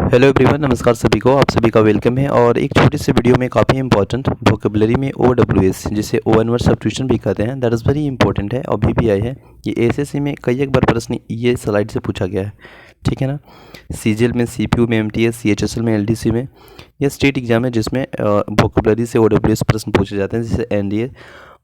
Hello everyone, नमस्कार सभी को। आप सभी का वेलकम है। और एक छोटी सी वीडियो में काफ़ी इंपॉर्टेंट वोकेबलरी में OWS जिसे ओवन वर्ड सब्स्टिट्यूशन भी कहते हैं, दैट इज़ वेरी इंपॉर्टेंट है। अभी भी आई है ये एसएससी में कई एक बार प्रश्न ये स्लाइड से पूछा गया है, ठीक है ना। सीजीएल में, सीपीयू में, एमटीएस, सीएचएसएल में, एलडीसी में यह स्टेट एग्जाम है जिसमें वोकेबलरी से OWS प्रश्न पूछे जाते हैं, जैसे एनडीए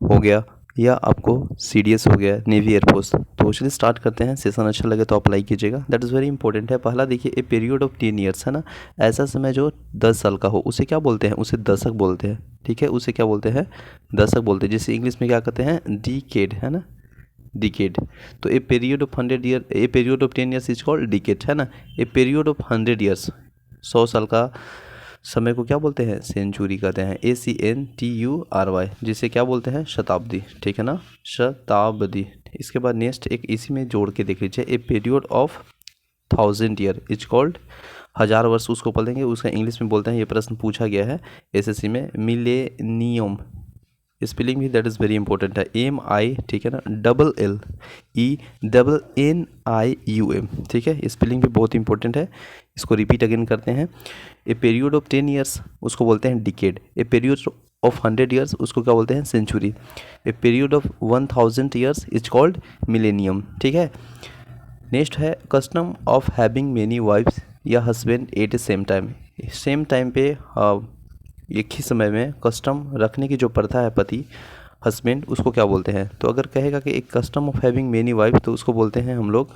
हो गया या आपको सीडीएस हो गया, नेवी एयरफोर्स। तो चलिए स्टार्ट करते हैं। सेशन अच्छा लगे तो अप्लाई कीजिएगा, दैट इज़ वेरी इंपॉर्टेंट है। पहला देखिए, ए पीरियड ऑफ 10 ईयर्स है ना, ऐसा समय जो 10 साल का हो उसे क्या बोलते हैं? उसे दशक बोलते हैं, ठीक है। उसे क्या बोलते हैं? दशक बोलते हैं। जैसे इंग्लिश में क्या कहते हैं? डिकेड, है ना, डिकेड। तो ए period of 100 year, A period of 10 years is called decade, है ना। ए पीरियड ऑफ 100 ईयर्स, 100 साल का समय को क्या बोलते हैं? सेंचुरी कहते हैं, ACNTURY, जिसे क्या बोलते हैं? शताब्दी, ठीक है ना, शताब्दी। इसके बाद नेक्स्ट एक इसी में जोड़ के देख लीजिए, ए period of 1000 year is called, 1000 वर्ष उसको बोल देंगे, उसका इंग्लिश में बोलते हैं। ये प्रश्न पूछा गया है एसएससी में। मिलेनियम, स्पेलिंग भी दैट इज़ वेरी इंपॉर्टेंट है, MI, ठीक है ना, ENNIUM, ठीक है। स्पेलिंग भी बहुत इंपॉर्टेंट है। इसको रिपीट अगेन करते हैं। ए पीरियड ऑफ 10 ईयर्स उसको बोलते हैं decade. A period of 100 years उसको क्या बोलते हैं? Century. A period of 1000 years is called millennium, ठीक है। नेक्स्ट है custom of having many wifes या husband at a same time. Same time पे एक ही समय में कस्टम रखने की जो प्रथा है, पति हस्बैंड, उसको क्या बोलते हैं? तो अगर कहेगा कि एक custom of having many wife, तो उसको बोलते हैं हम लोग,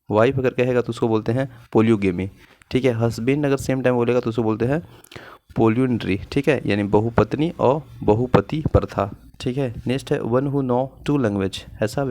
वाइफ अगर कहेगा तो उसको बोलते हैं पोलियोगेमी, ठीक है। हस्बैंड अगर सेम टाइम बोलेगा तो उसको बोलते हैं पोलियंड्री, ठीक है, यानी बहुपत्नी और बहुपति प्रथा, ठीक है। नेक्स्ट है वन हु नो 2 लैंग्वेज, ऐसा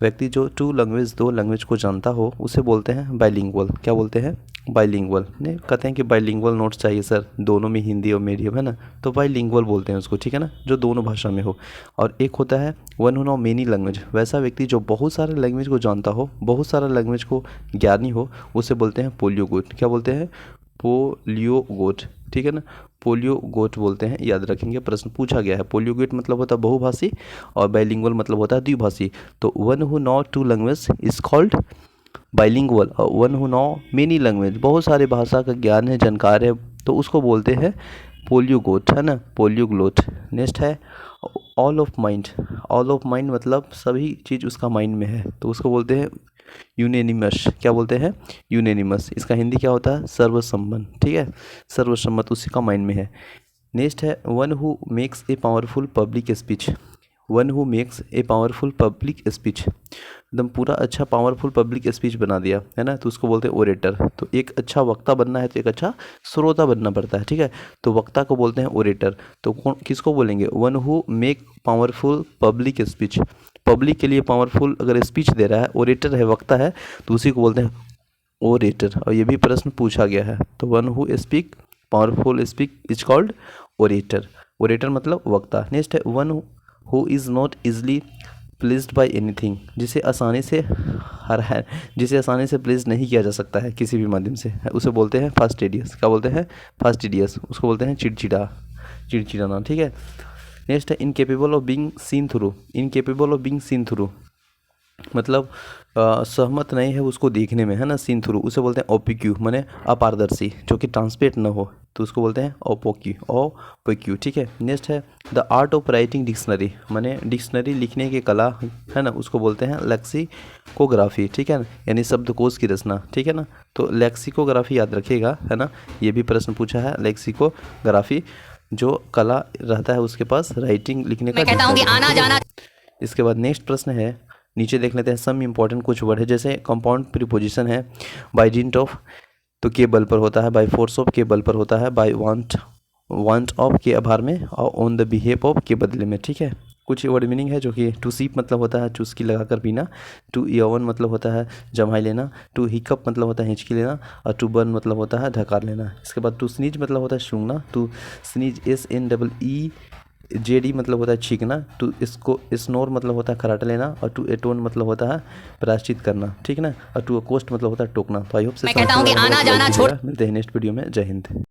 व्यक्ति जो 2 लैंग्वेज, 2 लैंग्वेज को जानता हो, उसे बोलते हैं बाइलिंगुअल। क्या बोलते हैं? बाइलिंगुअल। नहीं कहते हैं कि बाइलिंगुअल नोट्स चाहिए सर, दोनों में हिंदी और मीडियम, है ना, तो बाइलिंगुअल बोलते हैं उसको, ठीक है ना, जो दोनों भाषा में हो। और एक होता है one who know many language, वैसा व्यक्ति जो बहुत सारे लैंग्वेज को जानता हो, बहुत सारा लैंग्वेज को ज्ञानी हो, उसे बोलते हैं पोलियोगोट। क्या बोलते हैं? पोलियोगोट, ठीक है ना, पोलियोगोट बोलते हैं। याद रखेंगे, प्रश्न पूछा गया है। पोलियोगोट मतलब होता है बहुभाषी और बाइलिंगुअल मतलब होता है द्विभाषी। तो one who know 2 language is called bilingual, और one who know many language, बहुत सारे भाषा का ज्ञान है, जानकार है, तो उसको बोलते हैं पोलियोगोट, है ना, पोलियोग्लोट। नेक्स्ट है all of mind. All of mind मतलब सभी चीज़ उसका माइंड में है, तो उसको बोलते हैं यूनेनिमस। क्या बोलते हैं? यूनेनिमस। इसका हिंदी क्या होता है? सर्वसम्मत, ठीक है, सर्वसम्मत उसी का माइंड में है। नेक्स्ट है one who makes a powerful public speech. One who makes a powerful public speech, एकदम पूरा अच्छा पावरफुल पब्लिक स्पीच बना दिया, है ना, तो उसको बोलते हैं ओरेटर। तो एक अच्छा वक्ता बनना है तो एक अच्छा श्रोता बनना पड़ता है, ठीक है, तो वक्ता को बोलते हैं ओरेटर। तो कौन किसको बोलेंगे? One who make powerful public speech, public के लिए पावरफुल अगर स्पीच दे रहा है, ओरेटर है, वक्ता है, तो उसी को बोलते हैं ओरेटर। और ये भी प्रश्न पूछा गया है। तो one who speak powerful speak is called orator. Orator मतलब वक्ता। नेक्स्ट है one who is not easily pleased by anything, जिसे आसानी से प्लीज नहीं किया जा सकता है किसी भी माध्यम से, उसे बोलते हैं फास्टिडियस। क्या बोलते हैं? फास्टिडियस। उसको बोलते हैं चिड़चिड़ाना, ठीक है। नेक्स्ट है incapable of being seen through. Incapable of being seen through मतलब सहमत नहीं है उसको देखने में, है ना, सीन थ्रू, उसे बोलते हैं ओपिक्यू, माने अपारदर्शी, जो कि ट्रांसपेरेंट न हो, तो उसको बोलते हैं ओपोक्यू, ठीक है। नेक्स्ट है the art of writing dictionary, माने डिक्शनरी लिखने की कला, है ना, उसको बोलते हैं लेक्सिकोग्राफी, ठीक है ना, यानी शब्दकोश की रचना, ठीक है ना। तो लेक्सिकोग्राफी याद रखिएगा, है ना, ये भी प्रश्न पूछा है। लेक्सिकोग्राफी जो कला रहता है उसके पास राइटिंग लिखने का, मैं कहता हूं कि आना जाना। इसके बाद नेक्स्ट प्रश्न है, नीचे देख लेते हैं, सम इंपॉर्टेंट कुछ वर्ड है, जैसे कंपाउंड प्रीपोजिशन है, बाय डिंट ऑफ तो के बल पर होता है, बाय फोर्स ऑफ के बल पर होता है, बाय वांट ऑफ के आभार में, और ऑन द बिहेव ऑफ के बदले में, ठीक है। कुछ वर्ड मीनिंग है, जो कि टू सीप मतलब होता है चुस्की लगाकर पीना, टू यवन मतलब होता है जमाई लेना, टू हिकअप मतलब होता है हिंचकी लेना, और टू बर्न मतलब होता है ढकार लेना। इसके बाद टू स्नीज मतलब होता है सूंघना, टू स्नीज SNEEJD मतलब होता है छींकना, टू इसको स्नोर मतलब होता है खराटा लेना, और टू एटोन मतलब होता है प्रायश्चित करना, ठीक है ना, और टू अकोस्ट मतलब होता है टोकना। तो आई होप से मिलते हैं नेक्स्ट वीडियो में। जय हिंद।